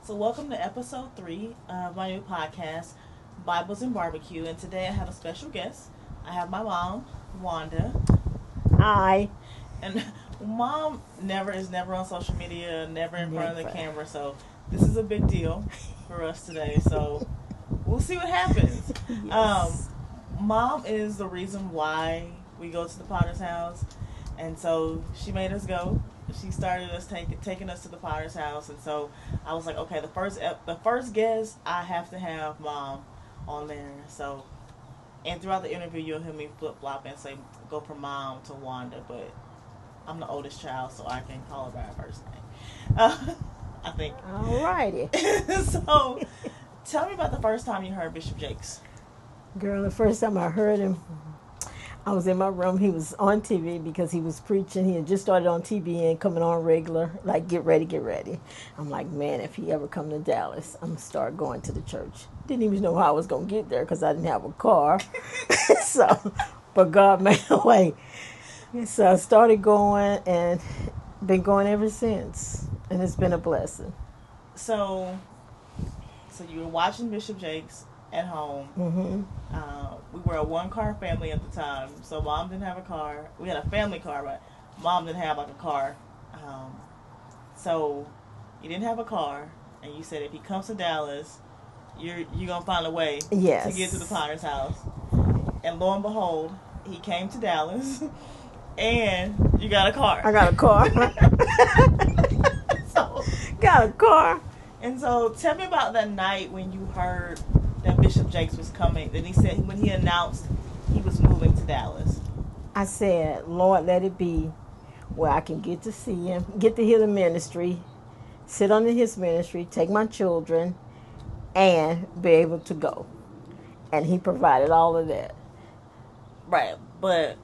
So, welcome to episode 3 of my new podcast, Bibles and Barbecue. And today I have a special guest. I have my mom, Wanda. Hi. And mom is never on social media, never in front of the camera. So, this is a big deal for us today. So, we'll see what happens. Yes. Mom is the reason why we go to the Potter's house. And so, she made us go. She started us taking us to the Potter's house, and so I was like, okay, the first guest, I have to have mom on there. So, and throughout the interview, you'll hear me flip flop and say go from mom to Wanda, but I'm the oldest child, so I can call her by her first name. I think. Alrighty. So, tell me about the first time you heard Bishop Jakes. Girl, the first time I heard him, I was in my room. He was on TV because he was preaching. He had just started on TV and coming on regular, like, get ready, get ready. I'm like, man, if he ever come to Dallas, I'm going to start going to the church. Didn't even know how I was going to get there because I didn't have a car. But God made a way. So I started going and been going ever since. And it's been a blessing. So you were watching Bishop Jakes at home. Mm-hmm. We were a one-car family at the time, so mom didn't have a car. We had a family car, but mom didn't have like a car. So you didn't have a car, and you said if he comes to Dallas, you're gonna find a way to get to the Potter's house. And lo and behold, he came to Dallas, and you got a car. I got a car. Got a car. And so tell me about that night when you heard that Bishop Jakes was coming. Then he said when he announced he was moving to Dallas. I said, Lord, let it be where I can get to see him, get to hear the ministry, sit under his ministry, take my children, and be able to go. And he provided all of that. Right, but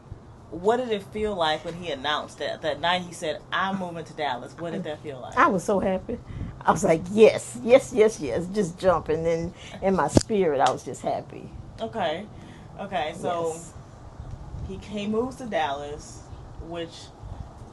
what did it feel like when he announced that night? He said, "I'm moving to Dallas." What did that feel like? I was so happy. I was like, yes, yes, yes, yes, just jumping. And in my spirit, I was just happy. Okay, so yes. he moves to Dallas, which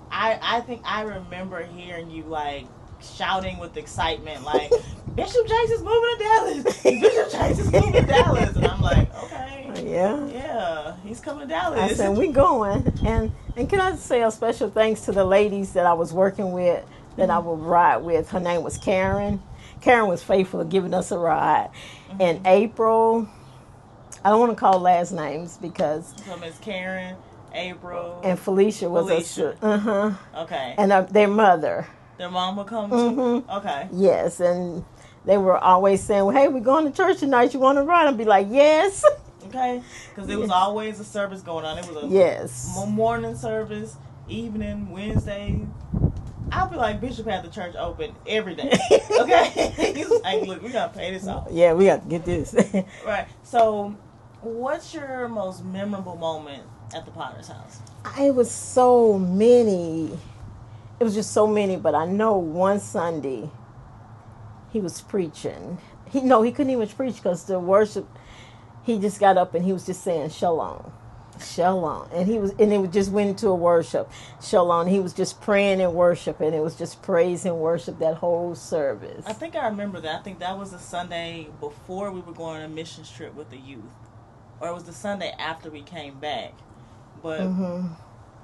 I think I remember hearing you like shouting with excitement, like Bishop Jakes is moving to Dallas. Bishop Jakes is moving to Dallas, and I'm like, okay, yeah, he's coming to Dallas. I said, we going. And can I say a special thanks to the ladies that I was working with, that I would ride with. Her name was Karen. Karen was faithful of giving us a ride. Mm-hmm. And April, I don't want to call last names because... So Miss Karen, April... And Felicia was a... Okay. And their mother. Their mom would come too? Mm-hmm. Okay. Yes, and they were always saying, well, hey, we're going to church tonight. You want to ride? I'd be like, yes. Okay. Because there was always a service going on. It was a morning service, evening, Wednesday... I'll be like, Bishop had the church open every day. Okay? He's like, look, we got to pay this off. Yeah, we got to get this. Right. So, what's your most memorable moment at the Potter's house? It was so many. It was just so many, but I know one Sunday he was preaching. He couldn't even preach because the worship, he just got up and he was just saying shalom. Shalom. And it just went into a worship. Shalom. He was just praying and worship, and it was just praise and worship that whole service. I think I remember that. I think that was the Sunday before we were going on a missions trip with the youth. Or it was the Sunday after we came back. But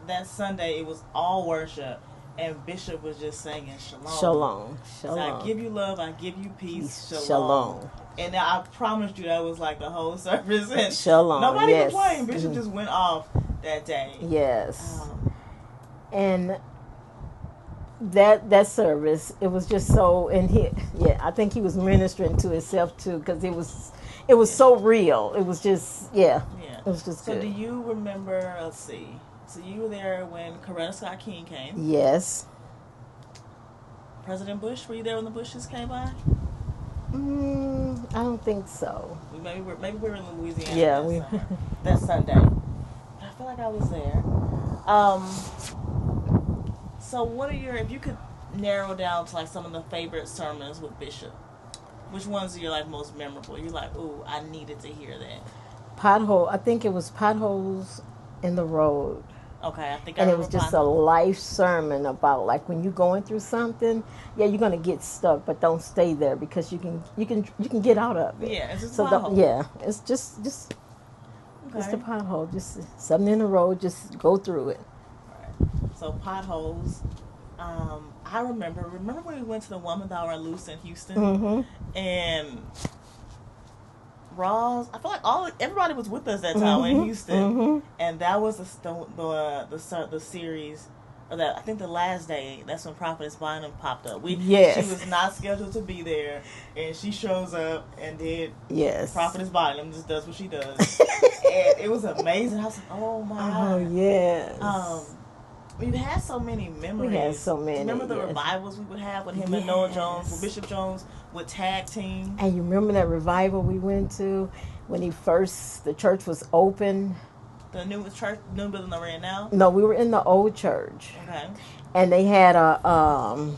that Sunday, it was all worship, and Bishop was just singing shalom. Shalom. Shalom. So I give you love, I give you peace. Shalom. Shalom. And I promised you that was like the whole service. And shalom. Nobody complained. Bishop just went off that day. Yes. And that service, it was just so, and I think he was ministering to himself too, because it was so real. It was just, it was just good. So do you remember, let's see, so you were there when Coretta Scott King came? Yes. President Bush, were you there when the Bushes came by? I don't think so. Maybe we're in Louisiana. Yeah, that Sunday. I feel like I was there. So what are if you could narrow down to like some of the favorite sermons with Bishop, which ones are your like most memorable? You're like, ooh, I needed to hear that. I think it was potholes in the road. Okay, I think I And it remember was just a life sermon about like when you're going through something, yeah, you're gonna get stuck, but don't stay there because you can get out of it. Yeah, it's just So a pothole. yeah, it's just Okay. a pothole, just something in the road, just go through it. Right. So potholes. I remember when we went to the Woman Thou Art Loose in Houston, Mm-hmm. and Ross. I feel like everybody was with us that time in Houston, Mm-hmm. and that was the series. Or that I think the last day. That's when Prophetess Bynum popped up. Yes. She was not scheduled to be there, and she shows up and did. Yes. Prophetess Bynum just does what she does, and it was amazing. I was like, oh my god. Oh yes. We've had so many memories. We had so many. Remember the yes. revivals we would have with him and Noah Jones, with Bishop Jones, with tag team. And you remember that revival we went to when the church was open? The new building they're in now? No, we were in the old church. Okay. And they had a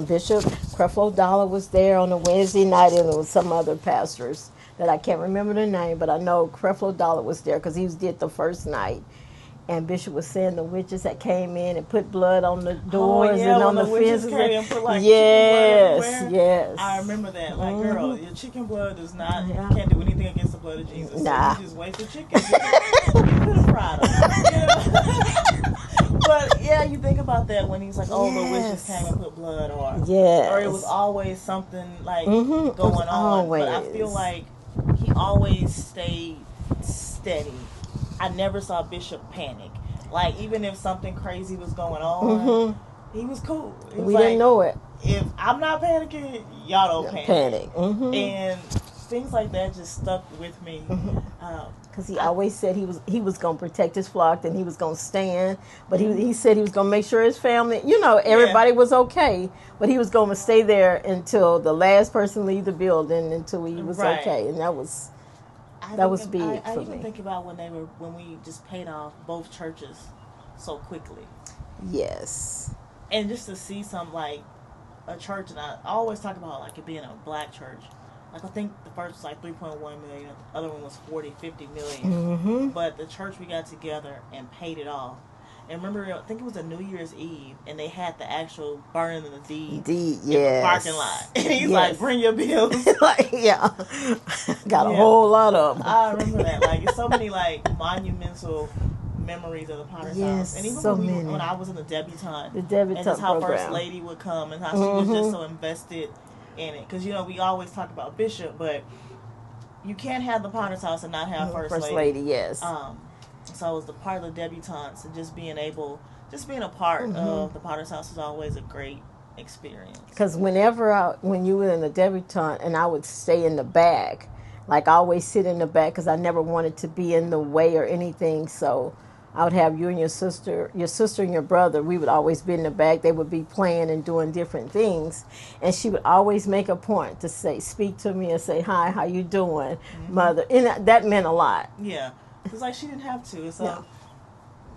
Bishop Creflo Dollar was there on a Wednesday night, and there was some other pastors that I can't remember their name, but I know Creflo Dollar was there because he did the first night. And Bishop was saying the witches that came in and put blood on the doors and on the fences. Came and put, like, yes, chicken blood yes. I remember that. Like, girl, your chicken blood does not, Yeah. you can't do anything against the blood of Jesus. Nah. So you just wasted chicken. You could have fried them. But, yeah, you think about that when he's like, oh, the witches came and put blood, or it was always something, like, going on. Always. But I feel like he always stayed steady. I never saw Bishop panic. Like, even if something crazy was going on, he was cool. We didn't know it. If I'm not panicking, y'all don't panic. Mm-hmm. And things like that just stuck with me. Because he always said he was going to protect his flock and he was going to stand. But he said he was going to make sure his family, everybody was okay. But he was going to stay there until the last person leave the building until he was okay. And that was... That was big I for even me. think about when we just paid off both churches so quickly. Yes. And just to see some, like, a church, and I always talk about, like, it being a black church. Like, I think the first was like 3.1 million, the other one was 50 million. Mm-hmm. But the church, we got together and paid it off. And remember, I think it was a New Year's Eve, and they had the actual burning of the deed in the parking lot. And he's like, bring your bills. Like, yeah. Got a whole lot of them. I remember that. Like, it's so many, like, monumental memories of the Potter's House. And even so when I was in the debutante. The debutante and just how program. First Lady would come and how she was just so invested in it. Because, we always talk about Bishop, but you can't have the Potter's House and not have First Lady. Yes. So I was the part of the debutantes, and just being a part of the Potter's House is always a great experience. Because when you were in the debutante, and I would stay in the back, like I always sit in the back because I never wanted to be in the way or anything. So I would have you and your sister and your brother. We would always be in the back. They would be playing and doing different things, and she would always make a point to speak to me and say, "Hi, how you doing, mother?" And that meant a lot. Yeah. It's like she didn't have to. So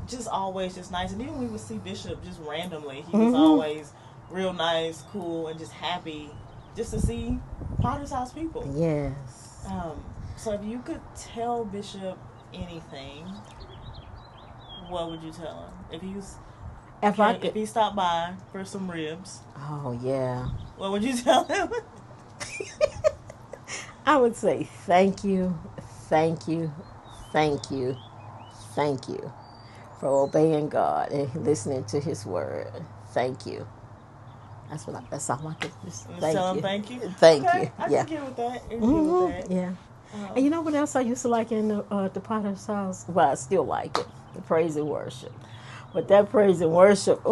just always just nice. And even when we would see Bishop just randomly, he was always real nice, cool, and just happy just to see Potter's House people. Yes. So if you could tell Bishop anything, what would you tell him? If he stopped by for some ribs. Oh, yeah. What would you tell him? I would say thank you, thank you, thank you, thank you for obeying God and listening to His word. Thank you. That's all I could just tell him thank you. Thank okay, you. I can get with that. Yeah. And you know what else I used to like in the Potter's House? Well, I still like it. The praise and worship. But that praise and worship, we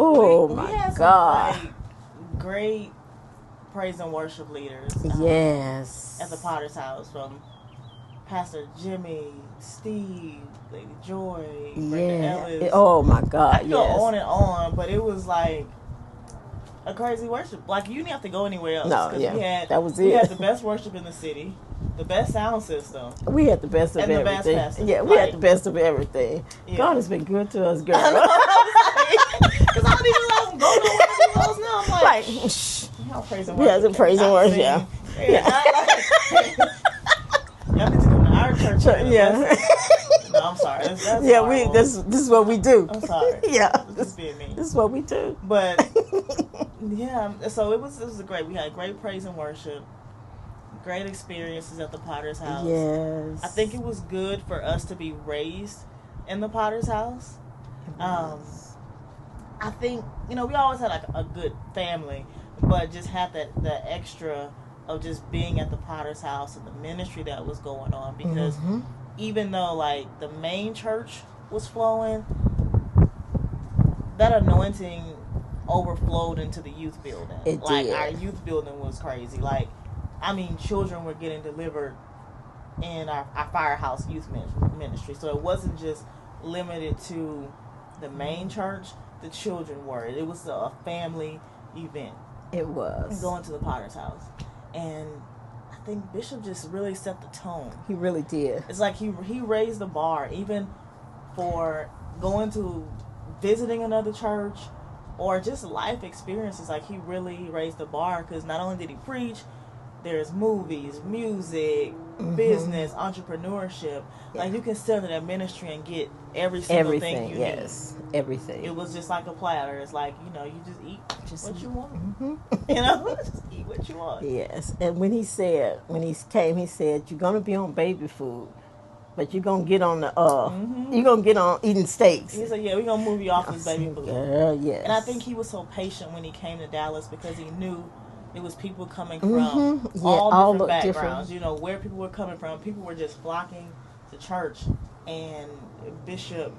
had God. Some, like, great praise and worship leaders. Yes. At the Potter's House, from Pastor Jimmy, Steve, Lady Joy, Brenda Ellis. Oh my God. I could go on and on, but it was like a crazy worship. Like, you didn't have to go anywhere else. No, that was it. We had the best worship in the city, the best sound system. We had the best of everything. The best we had the best of everything. Yeah. God has been good to us, girl. Because I don't even let them go nowhere else now. I'm like, shh. Praise and worship. Yeah, praise and worship. Yeah. Y'all need to come to our church. Yeah. I'm sorry. That's Yeah, horrible. this is what we do. I'm sorry. Yeah, Just being me. this is what we do. But yeah, so it was great. We had great praise and worship, great experiences at the Potter's house. Yes, I think it was good for us to be raised in the Potter's house. I think we always had like a good family, but just had that extra of just being at the Potter's house and the ministry that was going on, because even though like the main church was flowing, that anointing overflowed into the youth building. It like did. Our youth building was crazy. Like, I mean, children were getting delivered in our Firehouse youth ministry, so it wasn't just limited to the main church. The children were. It was a family event. It was Going to the Potter's house, and I think Bishop just really set the tone. He really did. It's like he raised the bar, even for going to visiting another church or just life experiences. Like, he really raised the bar, because not only did he preach, there's movies, music, business, entrepreneurship. Yeah. Like, you can sit in that ministry and get every single thing you need. Everything. It was just like a platter. It's like, you just eat what you want. Just eat what you want. Yes. And when he came, he said, you're going to be on baby food, but you're going to get on the, you're going to get on eating steaks. He said, yeah, we're going to move you off this baby food. Girl, yes. And I think he was so patient when he came to Dallas, because he knew it was people coming from all different backgrounds. Where people were coming from. People were just flocking to church. And Bishop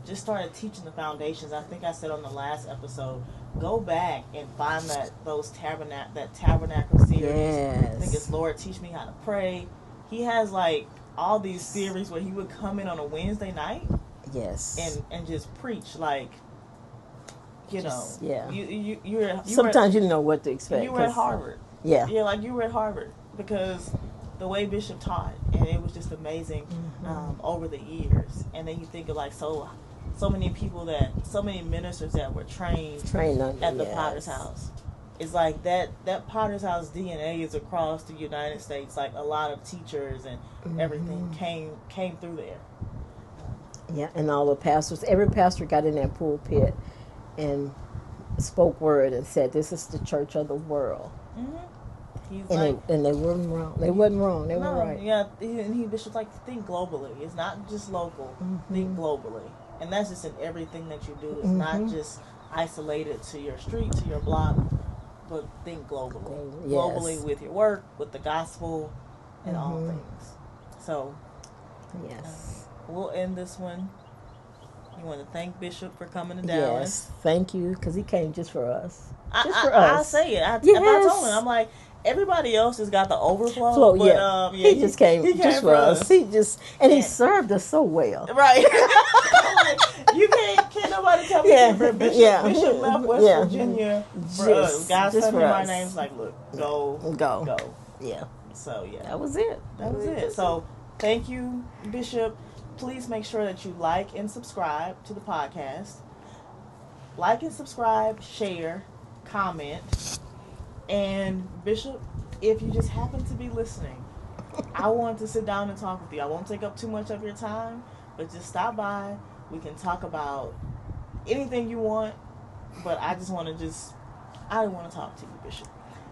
just started teaching the foundations. I think I said on the last episode, go back and find that tabernacle series. Yes. I think it's Lord, Teach Me How to Pray. He has like all these series where he would come in on a Wednesday night. Yes. And just preach, like, yeah. You sometimes you didn't know what to expect. You were at Harvard. Yeah. Yeah, like you were at Harvard, because the way Bishop taught, and it was just amazing over the years. And then you think of like so many ministers that were trained at the Potter's house. It's like that Potter's house DNA is across the United States. Like, a lot of teachers and everything came through there. Yeah, and all the pastors, every pastor got in that pulpit and spoke word and said, this is the church of the world. And they weren't wrong. They wasn't wrong. They were right. Yeah, he Bishop's like, think globally. It's not just local. Think globally. And that's just in everything that you do. It's not just isolated to your street, to your block, but think globally. Yes. Globally with your work, with the gospel, and all things. So, yes. We'll end this one. You want to thank Bishop for coming to Dallas. Yes, thank you, because he came just for us. I say it. I told him, I'm like, everybody else just got the overflow. But, he just came just for us. He served us so well. Right. Like, you can't nobody tell me different. Bishop left West Virginia for us. God sent me my name's like, look, go. Yeah. So, yeah. That was it. So, thank you, Bishop. Please make sure that you like and subscribe to the podcast. Like and subscribe, share, comment. And Bishop, if you just happen to be listening, I want to sit down and talk with you. I won't take up too much of your time, but just stop by. We can talk about anything you want, but I want to talk to you, Bishop.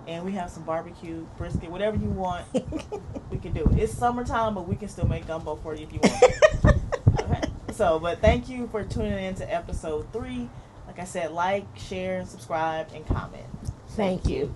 And we have some barbecue, brisket, whatever you want, we can do it. It's summertime, but we can still make gumbo for you if you want. Okay. So, but thank you for tuning in to episode 3. Like I said, like, share, subscribe, and comment. Thank you.